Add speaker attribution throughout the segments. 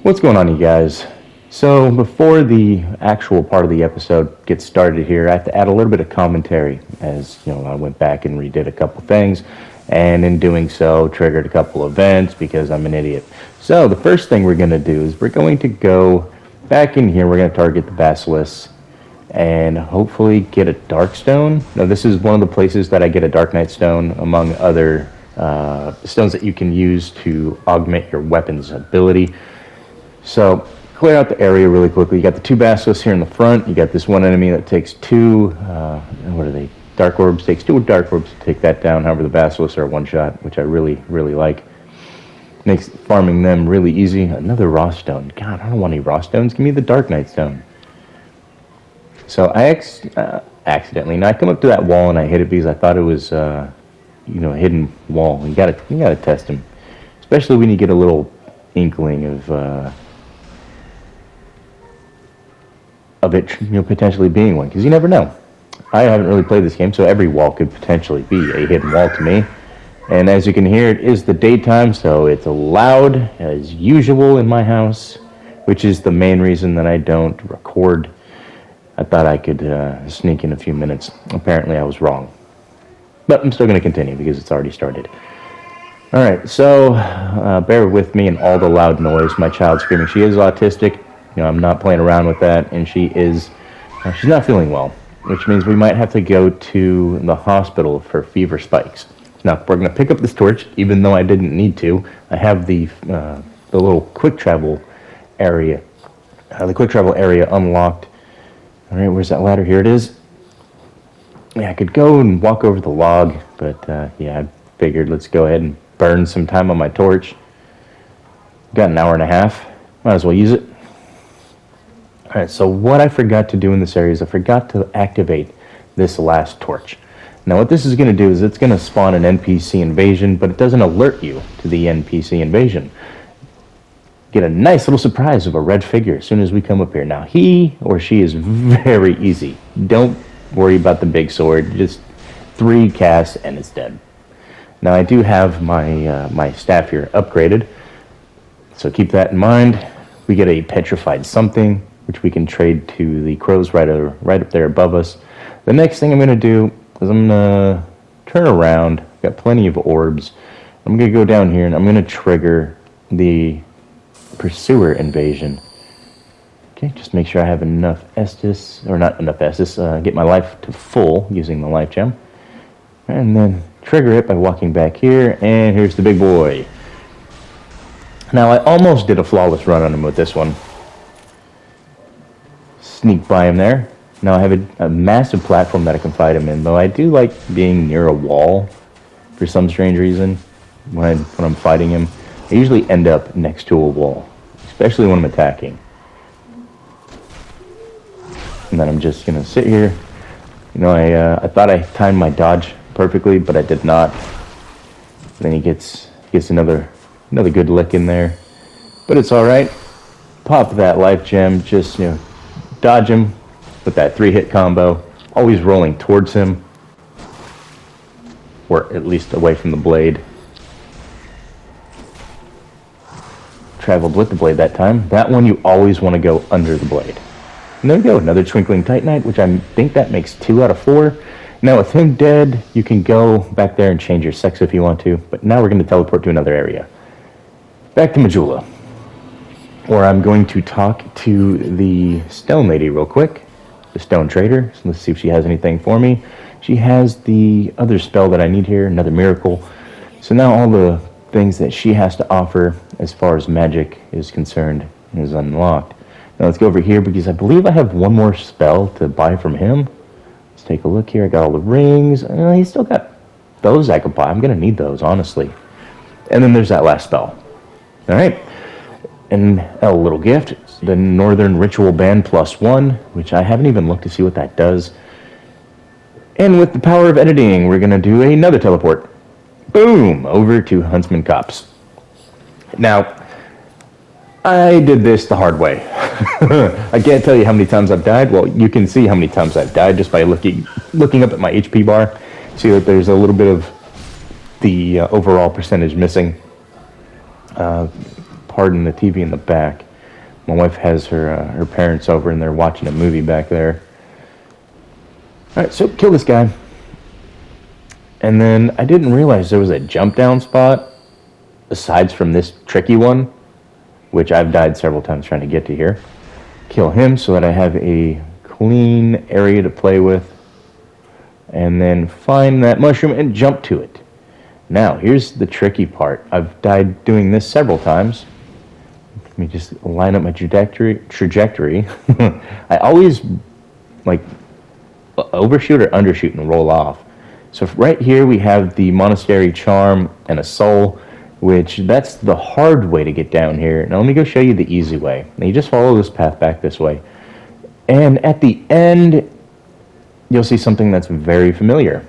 Speaker 1: What's going on, you guys? So, before the actual part of the episode gets started here, I have to add a little bit of commentary, as I went back and redid a couple things, and in doing so, triggered a couple events because I'm an idiot. So, the first thing we're going to do is we're going to go back in here. We're going to target the basilisks and hopefully get a dark stone. Now, this is one of the places that I get a dark knight stone, among other stones that you can use to augment your weapon's ability. So, clear out the area really quickly. You got the two basilisks here in the front. You got this one enemy that takes two, what are they? Dark orbs. Takes two dark orbs to take that down. However, the basilisks are one shot, which I really, really like. Makes farming them really easy. Another raw stone. God, I don't want any raw stones. Give me the dark knight stone. So, I accidentally, now I come up to that wall and I hit it because I thought it was, a hidden wall. You gotta test them. Especially when you get a little inkling of it, potentially being one, because you never know. I haven't really played this game, so every wall could potentially be a hidden wall to me. And as you can hear, it is the daytime, so it's loud as usual in my house, which is the main reason that I don't record. I thought I could sneak in a few minutes. Apparently I was wrong. But I'm still going to continue because it's already started. Alright, so bear with me and all the loud noise. My child screaming. She is autistic. I'm not playing around with that. And she's not feeling well, which means we might have to go to the hospital for fever spikes. Now, we're going to pick up this torch, even though I didn't need to. I have the little quick travel area, unlocked. Alright, where's that ladder? Here it is. Yeah, I could go and walk over the log, but I figured let's go ahead and burn some time on my torch. Got an hour and a half. Might as well use it. Alright, so what I forgot to do in this area is I forgot to activate this last torch. Now what this is going to do is it's going to spawn an NPC invasion, but it doesn't alert you to the NPC invasion. Get a nice little surprise of a red figure as soon as we come up here. Now he or she is very easy. Don't worry about the big sword. Just 3 casts and it's dead. Now I do have my staff here upgraded, so keep that in mind. We get a petrified something, which we can trade to the crows right up there above us. The next thing I'm going to do is I'm going to turn around. Got plenty of orbs. I'm going to go down here and I'm going to trigger the pursuer invasion. Okay, just make sure I have enough Estus, or not enough Estus, get my life to full using the life gem. And then trigger it by walking back here, and here's the big boy. Now, I almost did a flawless run on him with this one. Sneak by him there. Now, I have a massive platform that I can fight him in, though I do like being near a wall for some strange reason. When I'm fighting him, I usually end up next to a wall, especially when I'm attacking. And then I'm just going to sit here. I thought I timed my dodge perfectly, but I did not. Then he gets another good lick in there. But it's alright. Pop that life gem, just dodge him with that 3-hit combo. Always rolling towards him, or at least away from the blade. Traveled with the blade that time. That one you always want to go under the blade. And there we go, another Twinkling Titanite, which I think that makes 2 out of 4. Now with him dead, you can go back there and change your sex if you want to, but now we're going to teleport to another area. Back to Majula, where I'm going to talk to the stone lady real quick, the stone trader. So let's see if she has anything for me. She has the other spell that I need here, another miracle. So now all the things that she has to offer as far as magic is concerned is unlocked. Now let's go over here because I believe I have one more spell to buy from him. Let's take a look here. I got all the rings. He's still got those I could buy. I'm going to need those, honestly. And then there's that last spell. All right. And a little gift, the Northern Ritual Band +1, which I haven't even looked to see what that does. And with the power of editing, we're going to do another teleport. Boom! Over to Huntsman Copse. Now, I did this the hard way. I can't tell you how many times I've died. Well, you can see how many times I've died just by looking up at my HP bar. See that there's a little bit of the overall percentage missing. Pardon the TV in the back. My wife has her parents over and they're watching a movie back there. Alright, so kill this guy. And then I didn't realize there was a jump down spot aside from this tricky one, which I've died several times trying to get to here. Kill him so that I have a clean area to play with. And then find that mushroom and jump to it. Now, here's the tricky part. I've died doing this several times. Let me just line up my trajectory. I always, like, overshoot or undershoot and roll off. So right here we have the monastery charm and a soul, which that's the hard way to get down here. Now let me go show you the easy way. Now you just follow this path back this way. And at the end, you'll see something that's very familiar.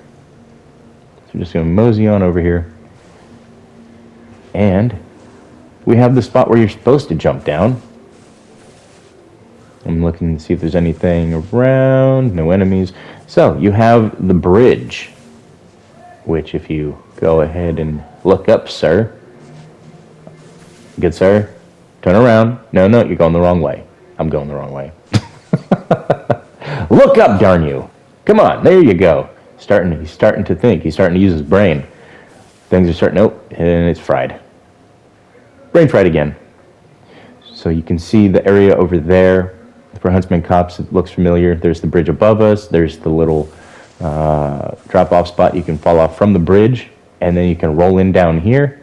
Speaker 1: So I'm just going to mosey on over here. And we have the spot where you're supposed to jump down. I'm looking to see if there's anything around. No enemies. So you have the bridge, which if you go ahead and look up, sir. Good sir. Turn around. No, you're going the wrong way. I'm going the wrong way. Look up, darn you. Come on, there you go. He's starting to think. He's starting to use his brain. Things are starting, nope, and it's fried. Brain fried again. So you can see the area over there. For Huntsman Cops, it looks familiar. There's the bridge above us. There's the little drop-off spot. You can fall off from the bridge, and then you can roll in down here.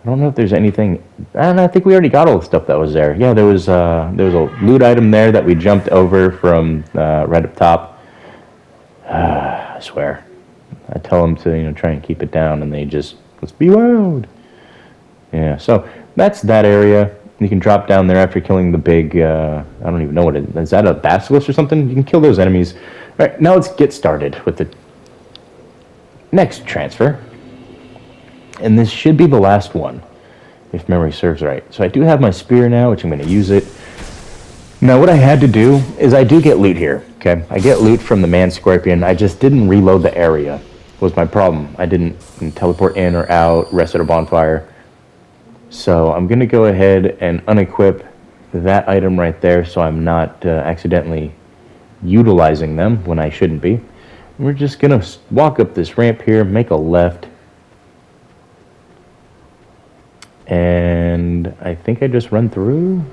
Speaker 1: I don't know if there's anything. I don't know. I think we already got all the stuff that was there. Yeah, there was a loot item there that we jumped over from right up top. I swear. I tell them to try and keep it down, and they just let's be loud. Yeah. So that's that area. You can drop down there after killing the big, I don't even know what it is. Is that a basilisk or something? You can kill those enemies. All right, now let's get started with the next transfer. And this should be the last one, if memory serves right. So I do have my spear now, which I'm going to use it. Now what I had to do is I do get loot here, okay? I get loot from the man scorpion. I just didn't reload the area, was my problem. I didn't teleport in or out, rest at a bonfire. So I'm going to go ahead and unequip that item right there so I'm not accidentally utilizing them when I shouldn't be. We're just going to walk up this ramp here, make a left. And I think I just run through.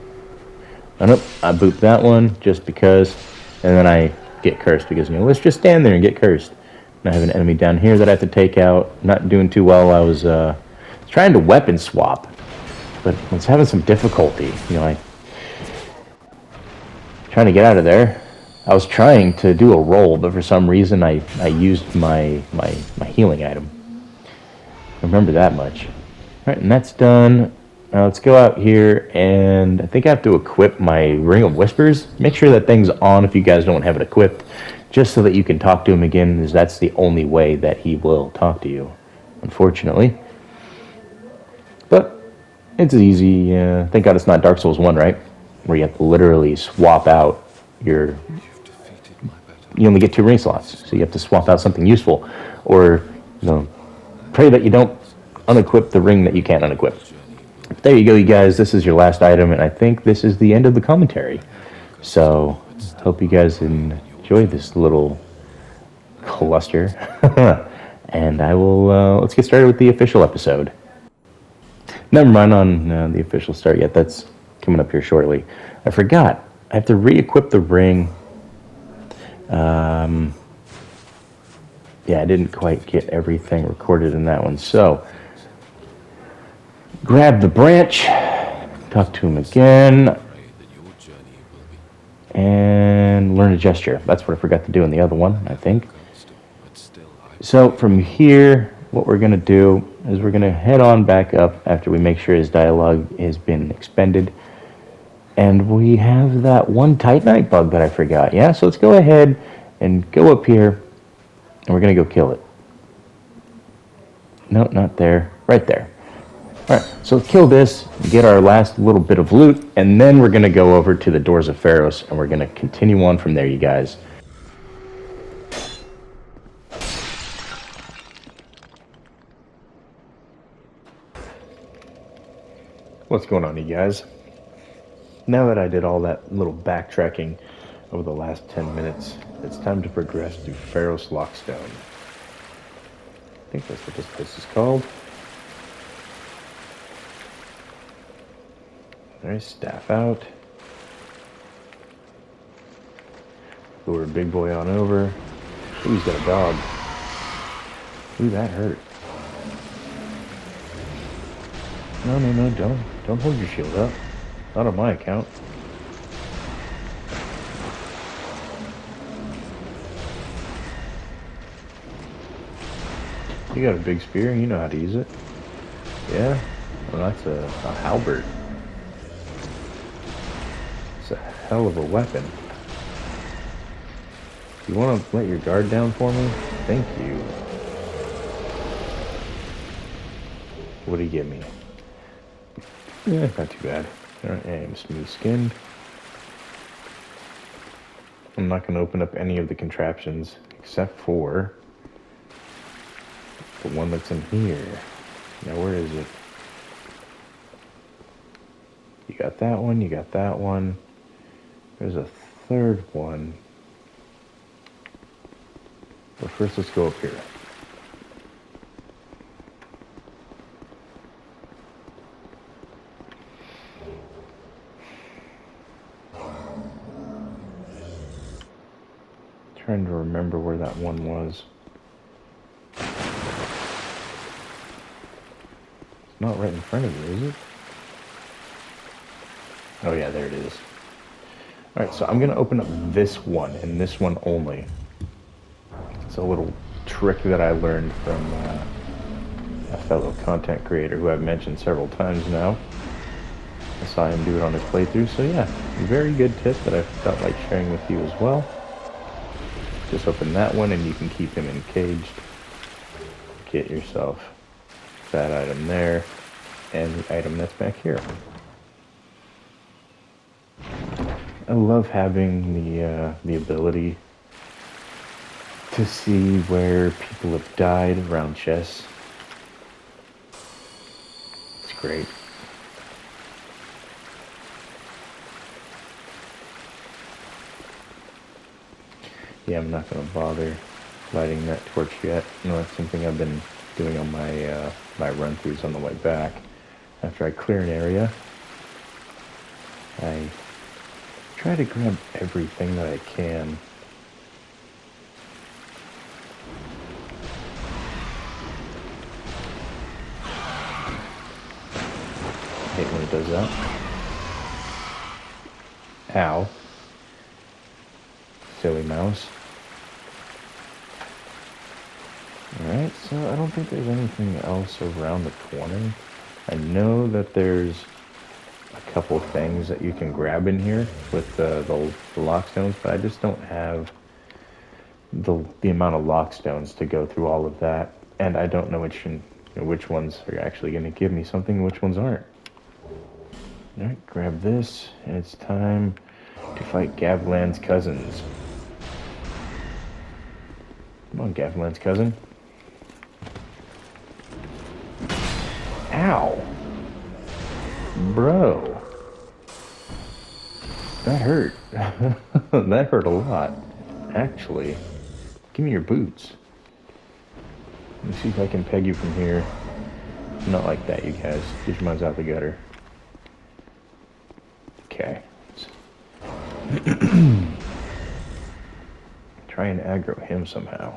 Speaker 1: Oh, nope, I boot that one just because. And then I get cursed because, let's just stand there and get cursed. And I have an enemy down here that I have to take out. Not doing too well. I was trying to weapon swap. But I was having some difficulty, trying to get out of there. I was trying to do a roll, but for some reason I used my healing item. I remember that much. All right, and that's done. Now let's go out here, and I think I have to equip my Ring of Whispers. Make sure that thing's on if you guys don't have it equipped, just so that you can talk to him again, because that's the only way that he will talk to you, unfortunately. But it's easy. Thank God it's not Dark Souls 1, right? Where you have to literally swap out your... You only get 2 ring slots, so you have to swap out something useful. Or, pray that you don't unequip the ring that you can't unequip. But there you go, you guys. This is your last item, and I think this is the end of the commentary. So, hope you guys enjoy this little cluster. And I will... let's get started with the official episode. Never mind on the official start yet. That's coming up here shortly. I forgot. I have to re-equip the ring. Yeah, I didn't quite get everything recorded in that one. So, grab the branch. Talk to him again. And learn a gesture. That's what I forgot to do in the other one, I think. So, from here... What we're going to do is we're going to head on back up after we make sure his dialogue has been expended. And we have that one Titanite bug that I forgot. Yeah, so let's go ahead and go up here. And we're going to go kill it. No, not there. Right there. Alright, so let's kill this, get our last little bit of loot, and then we're going to go over to the Doors of Pharos, and we're going to continue on from there, you guys. What's going on, you guys? Now that I did all that little backtracking over the last 10 minutes, it's time to progress to Pharos Lockstone. I think that's what this place is called. Alright, staff out. Lure a big boy on over. Ooh, he's got a dog. Ooh, that hurt. No, don't hold your shield up. Not on my account. You got a big spear, you know how to use it. Yeah? Well, that's a halberd. It's a hell of a weapon. You want to let your guard down for me? Thank you. What do you give me? Yeah, not too bad. Alright, I'm smooth skinned. I'm not going to open up any of the contraptions except for the one that's in here. Now, where is it? You got that one, you got that one. There's a third one. But first, let's go up here. Trying to remember where that one was. It's not right in front of you, is it? Oh yeah, there it is. Alright, so I'm going to open up this one, and this one only. It's a little trick that I learned from a fellow content creator who I've mentioned several times now. I saw him do it on his playthrough, so yeah, very good tip that I felt like sharing with you as well. Just open that one and you can keep him encaged. Get yourself that item there and the item that's back here. I love having the ability to see where people have died around chests. It's great. Yeah, I'm not going to bother lighting that torch yet. You know, that's something I've been doing on my my run-throughs on the way back. After I clear an area, I try to grab everything that I can. I hate when it does that. Ow. Silly mouse. Alright, so I don't think there's anything else around the corner. I know that there's a couple things that you can grab in here with the lockstones, but I just don't have the amount of lockstones to go through all of that, and I don't know which ones are actually going to give me something and which ones aren't. Alright, grab this, and it's time to fight Gavlans' cousins. Come on, Gavlans' cousin. Ow! Bro. That hurt. That hurt a lot. Actually. Give me your boots. Let me see if I can peg you from here. Not like that, you guys. Get your minds out the gutter. Okay. Try and aggro him somehow.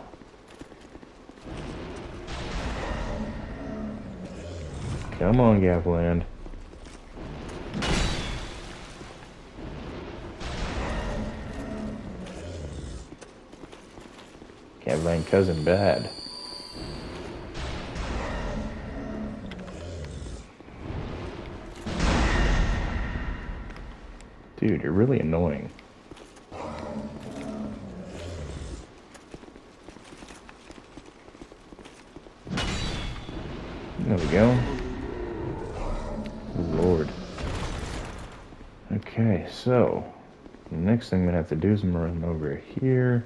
Speaker 1: Come on, Gavland. Gavland cousin bad. Dude, you're really annoying. There we go. Lord. Okay, so the next thing I'm gonna have to do is I'm gonna run over here.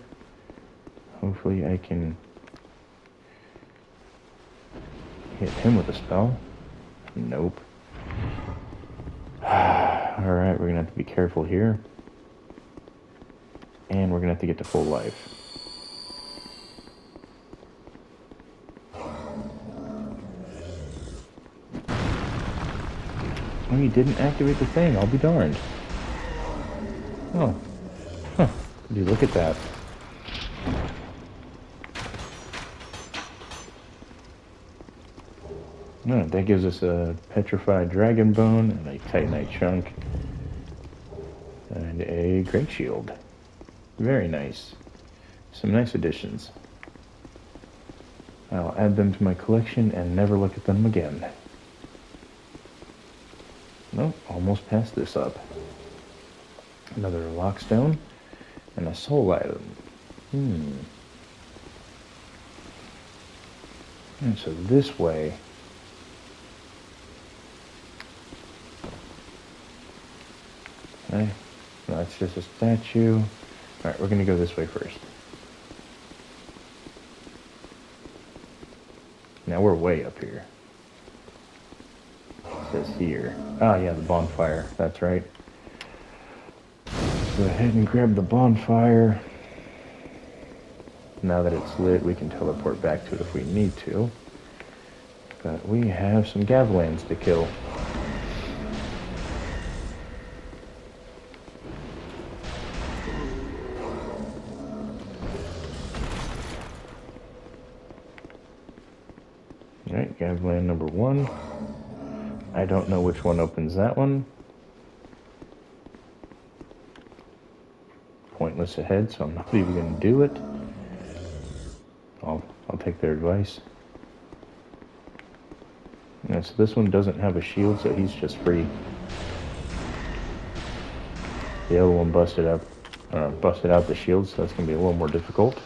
Speaker 1: Hopefully I can hit him with a spell. Nope. Alright, we're gonna have to be careful here. And we're gonna have to get to full life. Oh, you didn't activate the thing. I'll be darned. Oh. Huh. Would you look at that? Oh, that gives us a petrified dragon bone and a titanite chunk. And a great shield. Very nice. Some nice additions. I'll add them to my collection and never look at them again. Nope, almost passed this up. Another lockstone and a soul item. And so this way... Okay. No, it's just a statue. Alright, we're gonna go this way first. Now we're way up here. It says here. Ah, yeah, the bonfire. That's right. Go ahead and grab the bonfire. Now that it's lit, we can teleport back to it if we need to. But we have some Gavlans to kill. Alright, Gavlan number 1. I don't know which one opens that one. Pointless ahead, so I'm not even going to do it. I'll take their advice. Yeah, so this one doesn't have a shield, so he's just free. The other one busted out the shield, so that's going to be a little more difficult.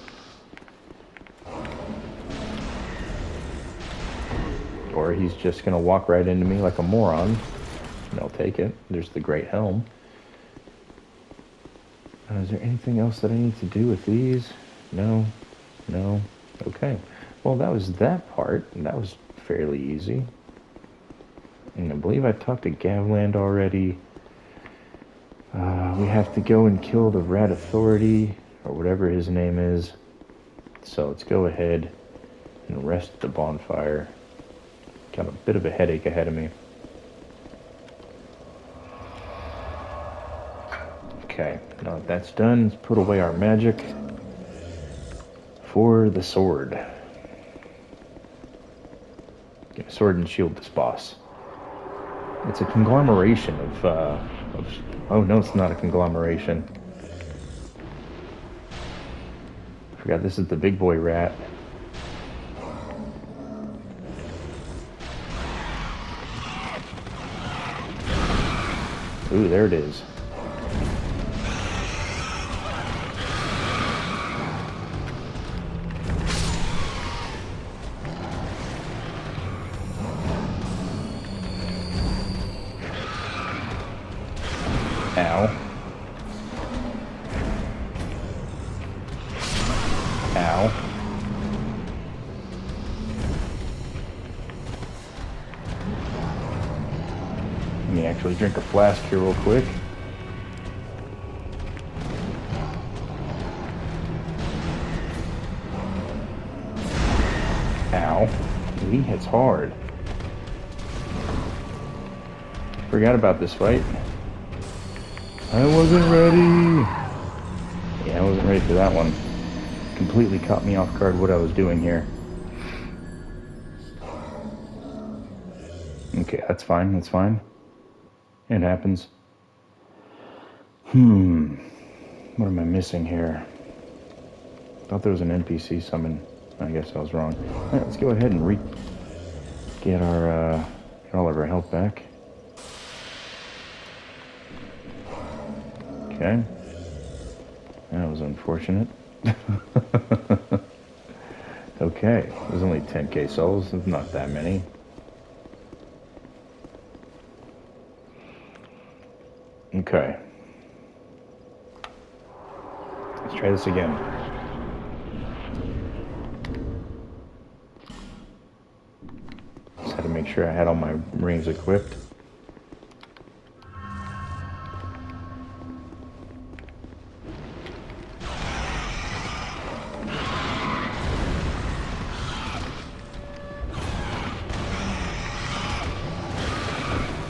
Speaker 1: Or he's just going to walk right into me like a moron. And I'll take it. There's the great helm. Is there anything else that I need to do with these? No. No. Okay. Well, that was that part. And that was fairly easy. And I believe I talked to Gavland already. We have to go and kill the Rat Authority, or whatever his name is. So let's go ahead and rest at the bonfire. Got a bit of a headache ahead of me. Okay, now that that's done, let's put away our magic for the sword. Get a sword and shield this boss. It's a conglomeration of oh no, it's not a conglomeration. I forgot this is the big boy rat. Ooh, there it is. Ow. Ow. Let me actually drink a flask here real quick. Ow. He hits hard. Forgot about this fight. I wasn't ready. Yeah, I wasn't ready for that one. Completely caught me off guard what I was doing here. Okay, that's fine, that's fine. It happens. What am I missing here? Thought there was an NPC summon. I guess I was wrong. Alright, let's go ahead and get our get all of our health back. Okay. That was unfortunate. Okay, there's only 10k souls, it's not that many. Okay. Let's try this again. Just had to make sure I had all my rings equipped.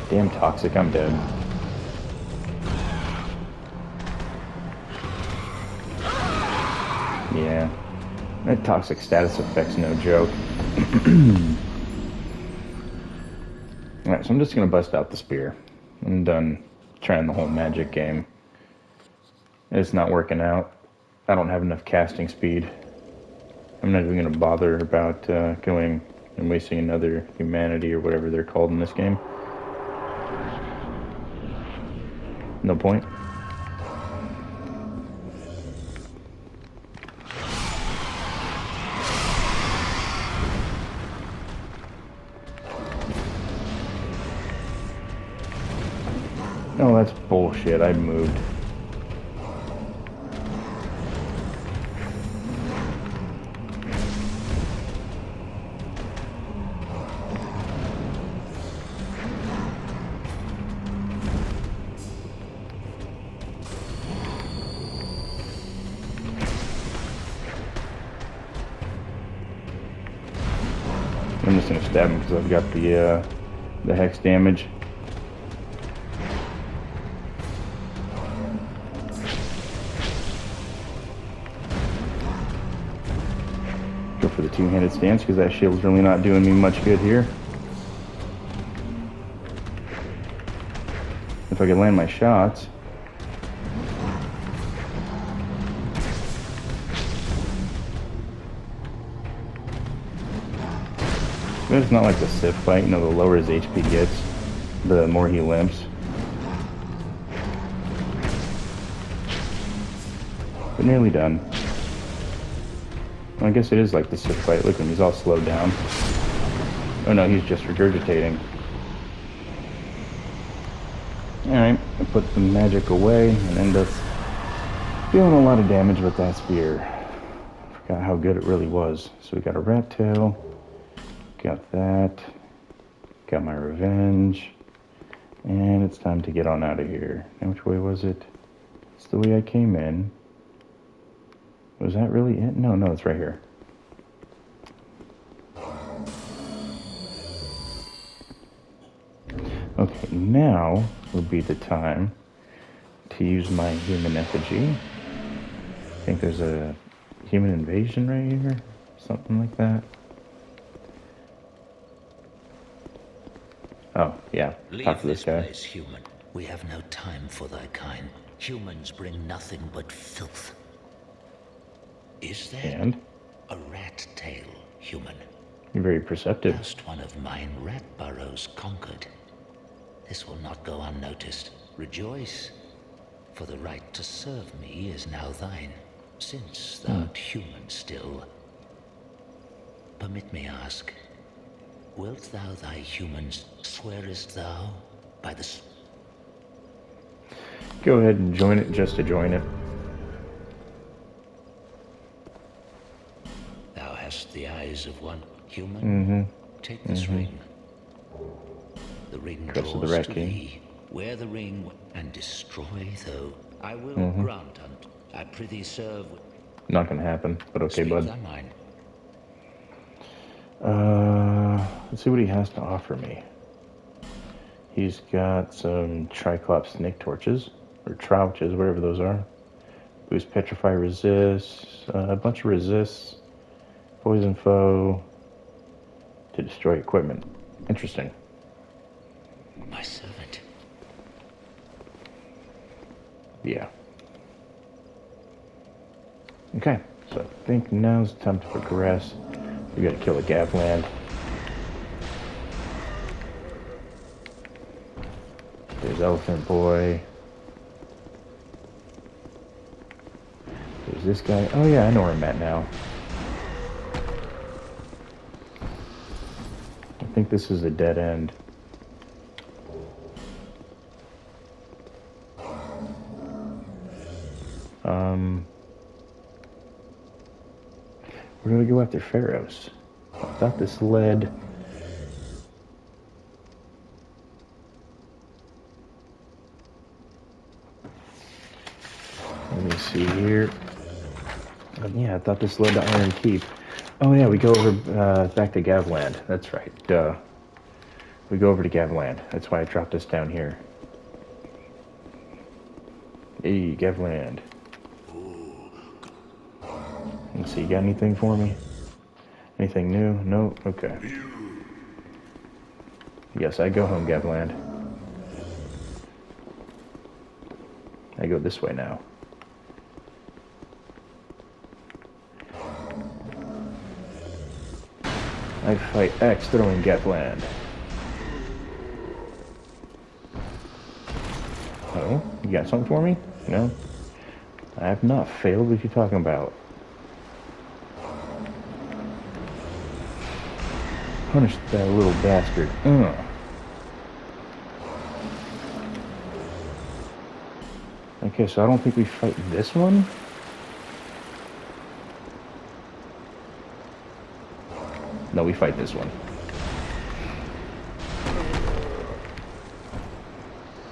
Speaker 1: Damn toxic, I'm dead. Yeah. That toxic status effect's no joke. Alright, so I'm just gonna bust out the spear. I'm done trying the whole magic game. It's not working out. I don't have enough casting speed. I'm not even gonna bother about going and wasting another humanity or whatever they're called in this game. No point. Oh, that's bullshit. I moved. I'm just gonna stab him because I've got the hex damage. Go for the two-handed stance because that shield's really not doing me much good here. If I could land my shots. But it's not like the Sith fight, you know, the lower his HP gets, the more he limps. But nearly done. Well, I guess it is like the Sith fight. Look at him, he's all slowed down. Oh no, he's just regurgitating. Alright, I put the magic away and end up dealing a lot of damage with that spear. Forgot how good it really was. So we got a rat tail. Got that. Got my revenge. And it's time to get on out of here. Now, which way was it? It's the way I came in. Was that really it? No, it's right here. Okay, now would be the time to use my human effigy. I think there's a human invasion right here. Something like that. Oh, yeah. Talk to this guy.
Speaker 2: Place, human. We have no time for thy kind. Humans bring nothing but filth. Is there a rat tail, human?
Speaker 1: You're very perceptive.
Speaker 2: Last one of mine rat burrows conquered. This will not go unnoticed. Rejoice, for the right to serve me is now thine, since thou art human still. Permit me ask, wilt thou thy humans, swearest thou by the...
Speaker 1: Go ahead and join it just to join it.
Speaker 2: Thou hast the eyes of one human. Take this ring. The ring draws to thee. Wear the ring and destroy, though I will grant unto. I prithee serve.
Speaker 1: Not gonna happen, but okay,
Speaker 2: Speak
Speaker 1: bud.
Speaker 2: thy mind.
Speaker 1: Let's see what he has to offer me. He's got some Triclops snake torches, or trouches, whatever those are. Boost petrify resists, a bunch of resists, poison foe, to destroy equipment. Interesting.
Speaker 2: My servant.
Speaker 1: Yeah. Okay, so I think now's the time to progress. We gotta kill a Gavlan. There's Elephant Boy. There's this guy. Oh yeah, I know where I'm at now. I think this is a dead end. Where do we go after Pharaohs? I thought this led... Let me see here. Yeah, I thought this led to Iron Keep. Oh yeah, we go over back to Gavland. That's right. Duh. we go over to Gavland. That's why I dropped us down here. Hey, Gavland. Let's see, you got anything for me? Anything new? No? Okay. Yes, I go home, Gavland. I go this way now. I fight X throwing Gavland. Oh, you got something for me? No? I have not failed. What are you talking about? Punish that little bastard. Okay, so I don't think we fight this one? No, we fight this one.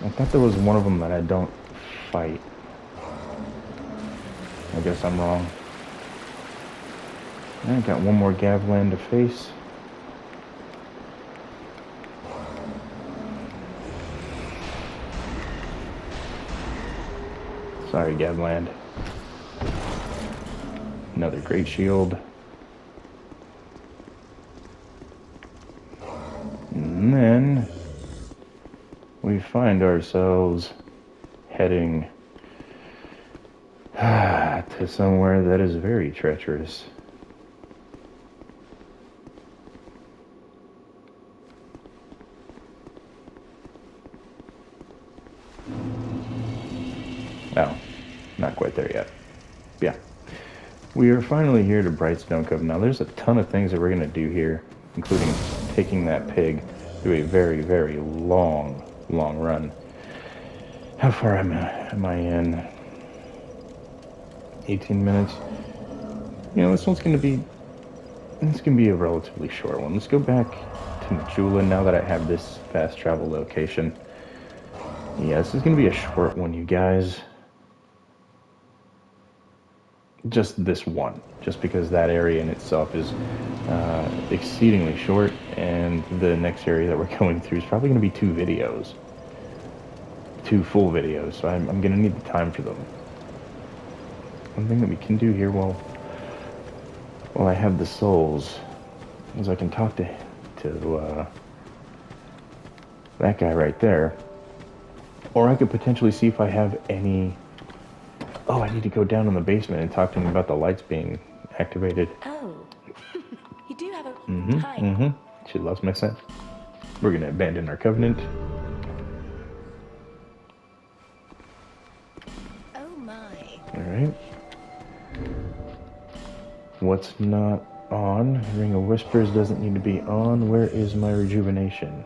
Speaker 1: I thought there was one of them that I don't fight. I guess I'm wrong. I got one more Gavlan to face. Sorry, Gavland. Another great shield. And then we find ourselves heading to somewhere that is very treacherous. Oh, not quite there yet. Yeah. We are finally here to Brightstone Cove. Now, there's a ton of things that we're going to do here, including taking that pig through a very, very long run. How far am I in? 18 minutes. You know, this one's going to be a relatively short one. Let's go back to Majula now that I have this fast travel location. Yeah, this is going to be a short one, you guys. Just this one, just because that area in itself is exceedingly short, and the next area that we're going through is probably going to be 2 videos. 2 full videos, so I'm going to need the time for them. One thing that we can do here while I have the souls is I can talk to that guy right there, or I could potentially see if I have any. Oh, I need to go down in the basement and talk to him about the lights being activated.
Speaker 3: Oh, you do have a...
Speaker 1: Hi. She loves my scent. We're going to abandon our covenant.
Speaker 3: Oh my.
Speaker 1: Alright. What's not on? Ring of Whispers doesn't need to be on. Where is my rejuvenation?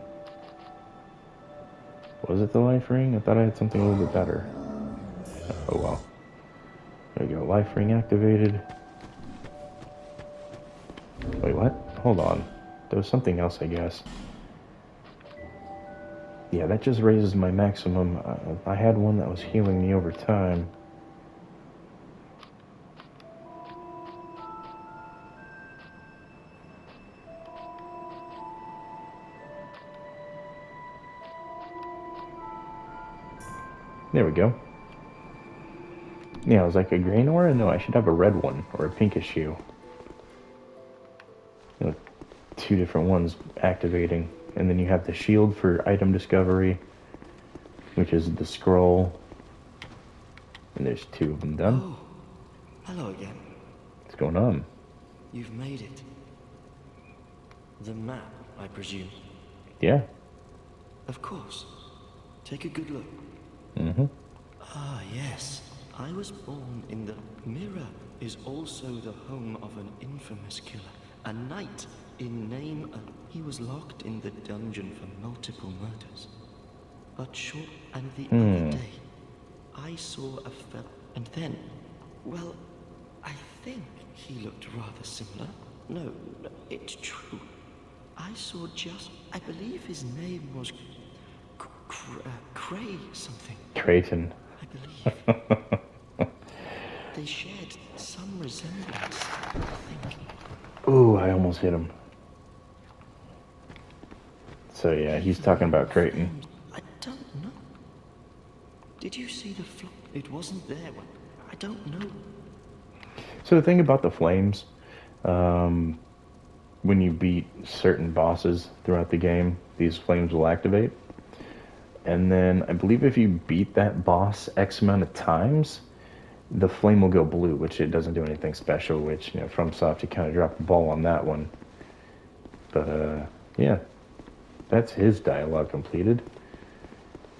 Speaker 1: Was it the life ring? I thought I had something a little bit better. Oh well. There we go, life ring activated. Wait, what? Hold on. There was something else, I guess. Yeah, that just raises my maximum. I had one that was healing me over time. There we go. Yeah, it was like a green aura? No, I should have a red one, or a pinkish hue. You know, 2 different ones activating. And then you have the shield for item discovery, which is the scroll. And there's 2 of them done.
Speaker 4: Oh, hello again.
Speaker 1: What's going on?
Speaker 4: You've made it. The map, I presume.
Speaker 1: Yeah.
Speaker 4: Of course. Take a good look. Ah, yes. I was born in the mirror is also the home of an infamous killer. A knight in name of... He was locked in the dungeon for multiple murders. But short... And the other day, I saw a fell... And then... Well, I think he looked rather similar. No, it's true. I saw just... I believe his name was... Cray something.
Speaker 1: Creighton.
Speaker 4: I believe. They shared some resemblance, I think.
Speaker 1: Ooh, I almost hit him. So yeah, he's talking about Creighton.
Speaker 4: I don't know. Did you see the flock? It wasn't there. I don't know.
Speaker 1: So the thing about the flames, when you beat certain bosses throughout the game, these flames will activate. And then I believe if you beat that boss X amount of times, the flame will go blue, which it doesn't do anything special, which, you know, FromSoft, you kind of dropped the ball on that one. But, yeah, that's his dialogue completed.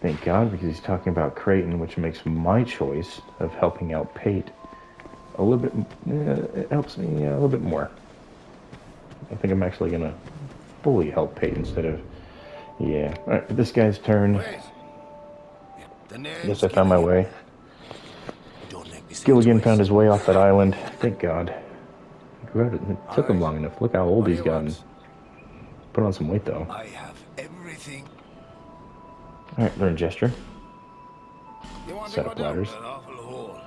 Speaker 1: Thank God, because he's talking about Creighton, which makes my choice of helping out Pate a little bit, it helps me a little bit more. I think I'm actually going to fully help Pate instead of, yeah. Alright, this guy's turn. Guess I found my way. Gilligan found his way off that island. Thank God. It took him long enough. Look how old he's gotten. Put on some weight, though.
Speaker 5: I have everything.
Speaker 1: Alright, learn gesture.
Speaker 5: You want
Speaker 1: Set
Speaker 5: to
Speaker 1: up
Speaker 5: go down
Speaker 1: ladders.
Speaker 5: that awful hole?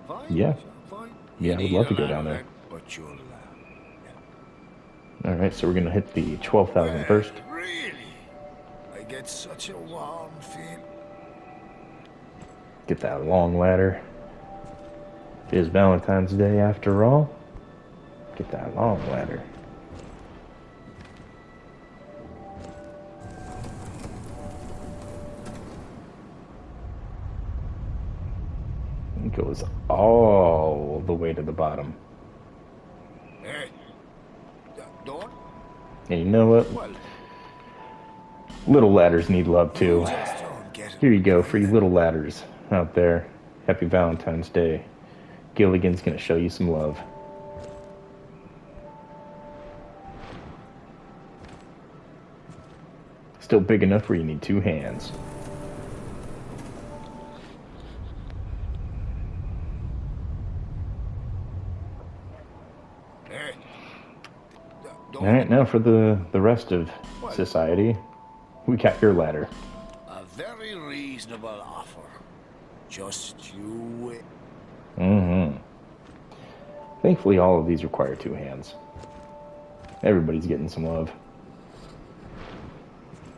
Speaker 5: Fine,
Speaker 1: Yeah.
Speaker 5: fine.
Speaker 1: Yeah, I would love to go down there.
Speaker 5: But you'll
Speaker 1: Alright, so we're going to hit the 12,000 first.
Speaker 5: Really? I get such a warm feel.
Speaker 1: Get that long ladder. It is Valentine's Day after all. Get that long ladder. It goes all the way to the bottom.
Speaker 5: Hey, don't.
Speaker 1: And you know what?
Speaker 5: Well,
Speaker 1: Little ladders need love too.
Speaker 5: just don't get it.
Speaker 1: Here you go, for you little ladders out there. Happy Valentine's Day. Gilligan's gonna show you some love. Still big enough where you need two hands.
Speaker 5: Hey, don't.
Speaker 1: Alright, now for the rest of society. We got your ladder.
Speaker 5: A very reasonable offer. Just you wait.
Speaker 1: Mm-hmm. Thankfully, all of these require two hands. Everybody's getting some love.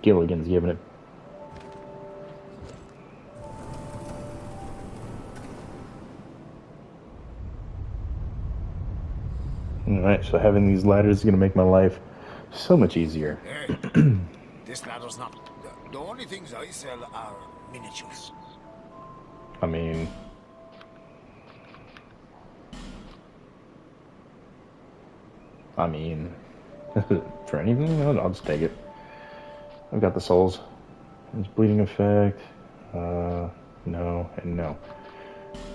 Speaker 1: Gilligan's giving it. Alright, so having these ladders is going to make my life so much easier.
Speaker 5: Hey, this ladder's not. The only things I sell are miniatures.
Speaker 1: I mean... for anything, I'll just take it. I've got the souls. There's bleeding effect. No, and no.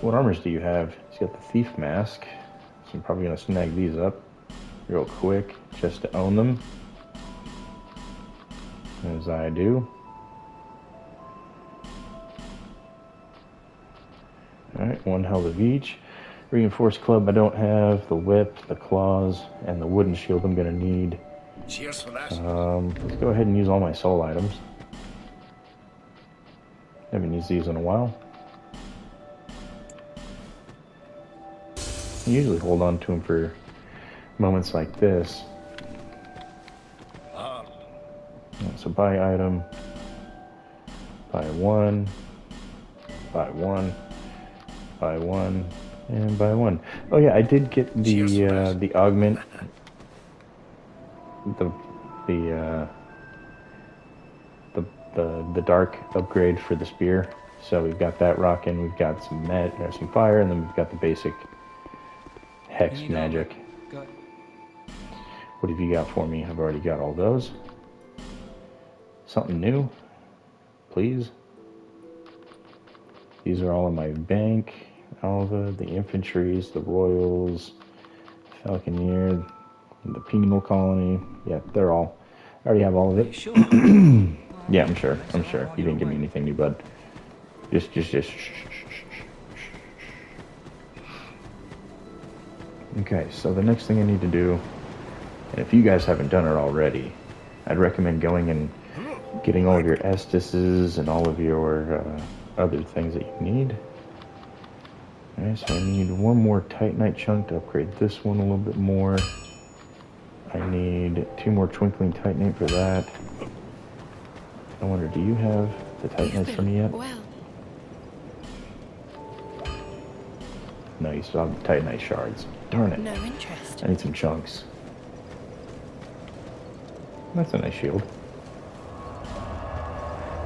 Speaker 1: What armors do you have? He's got the thief mask. So I'm probably going to snag these up real quick just to own them. As I do. Alright, one held of each. Reinforced club I don't have. The whip, the claws, and the wooden shield I'm going to need.
Speaker 5: Cheers for that.
Speaker 1: Let's go ahead and use all my soul items. Haven't used these in a while. I usually hold on to them for moments like this. So buy item, buy one, buy one, buy one, and buy one. Oh yeah, I did get the augment, the dark upgrade for the spear. So we've got that rocking. We've got some fire, and then we've got the basic hex magic. What have you got for me? I've already got all those. Something new, please. These are all in my bank. All the infantries, the royals, Falconeer, the penal colony. Yeah, they're all. I already have all of it.
Speaker 6: Sure.
Speaker 1: Yeah, I'm sure. I'm sure. You didn't give me anything new, bud. Just. Okay, so the next thing I need to do, and if you guys haven't done it already, I'd recommend going and getting all of your Estises and all of your other things that you need. Alright, so I need one more Titanite chunk to upgrade this one a little bit more. I need 2 more Twinkling Titanite for that. I wonder, do you have the Titanites for me yet?
Speaker 3: Well,
Speaker 1: No, you still have the Titanite shards. Darn it.
Speaker 3: no interest.
Speaker 1: I need some chunks. That's a nice shield.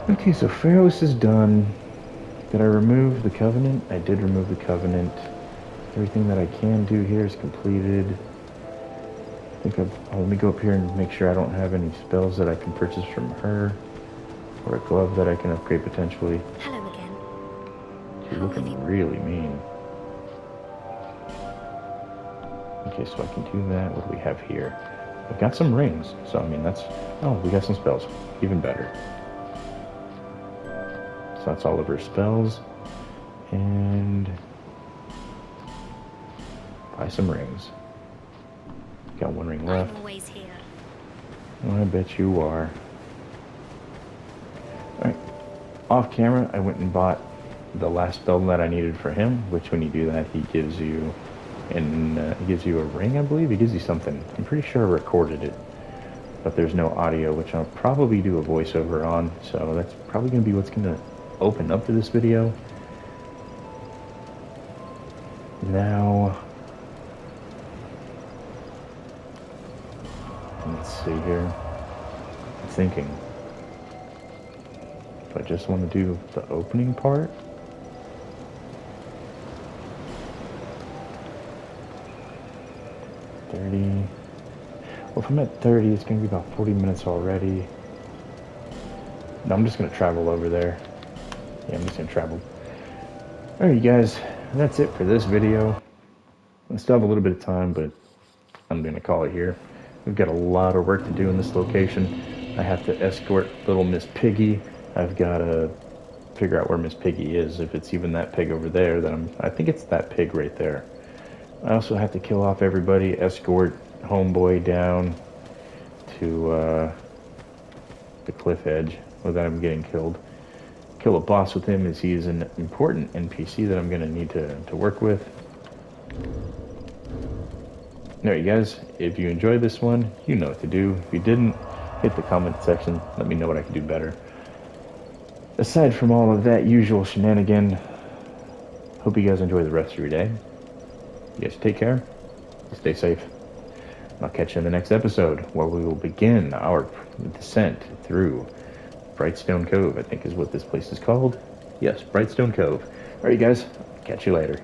Speaker 1: Okay, so Pharos is done. Did I remove the Covenant? I did remove the Covenant. Everything that I can do here is completed. I think let me go up here and make sure I don't have any spells that I can purchase from her. Or a glove that I can upgrade potentially.
Speaker 3: Hello again.
Speaker 1: She's
Speaker 3: How have
Speaker 1: looking
Speaker 3: you-
Speaker 1: really mean. Okay, so I can do that. What do we have here? I've got some rings, so I mean that's... Oh, we got some spells. Even better. So that's all of her spells. And... buy some rings. Got one ring left.
Speaker 3: I'm always here.
Speaker 1: Oh, I bet you are. Alright. Off camera, I went and bought the last spell that I needed for him, which when you do that, he gives you... and he gives you a ring, I believe. He gives you something. I'm pretty sure I recorded it, but there's no audio, which I'll probably do a voiceover on. So that's probably going to be what's going to open up to this video. Now, let's see here. I'm thinking if I just want to do the opening part. Well, if I'm at 30, it's going to be about 40 minutes already. No, I'm just going to travel over there. Yeah, I'm just going to travel. Alright, you guys, that's it for this video. I still have a little bit of time, but I'm going to call it here. We've got a lot of work to do in this location. I have to escort little Miss Piggy. I've got to figure out where Miss Piggy is. If it's even that pig over there, then I think it's that pig right there. I also have to kill off everybody, escort Homeboy down to the cliff edge without him getting killed. Kill a boss with him as he is an important NPC that I'm going to need to work with. Alright, you guys, if you enjoyed this one, you know what to do. If you didn't, hit the comment section. Let me know what I can do better. Aside from all of that usual shenanigan, hope you guys enjoy the rest of your day. You guys take care. Stay safe. I'll catch you in the next episode where we will begin our descent through Brightstone Cove, I think is what this place is called. Yes, Brightstone Cove. Alright, guys. Catch you later.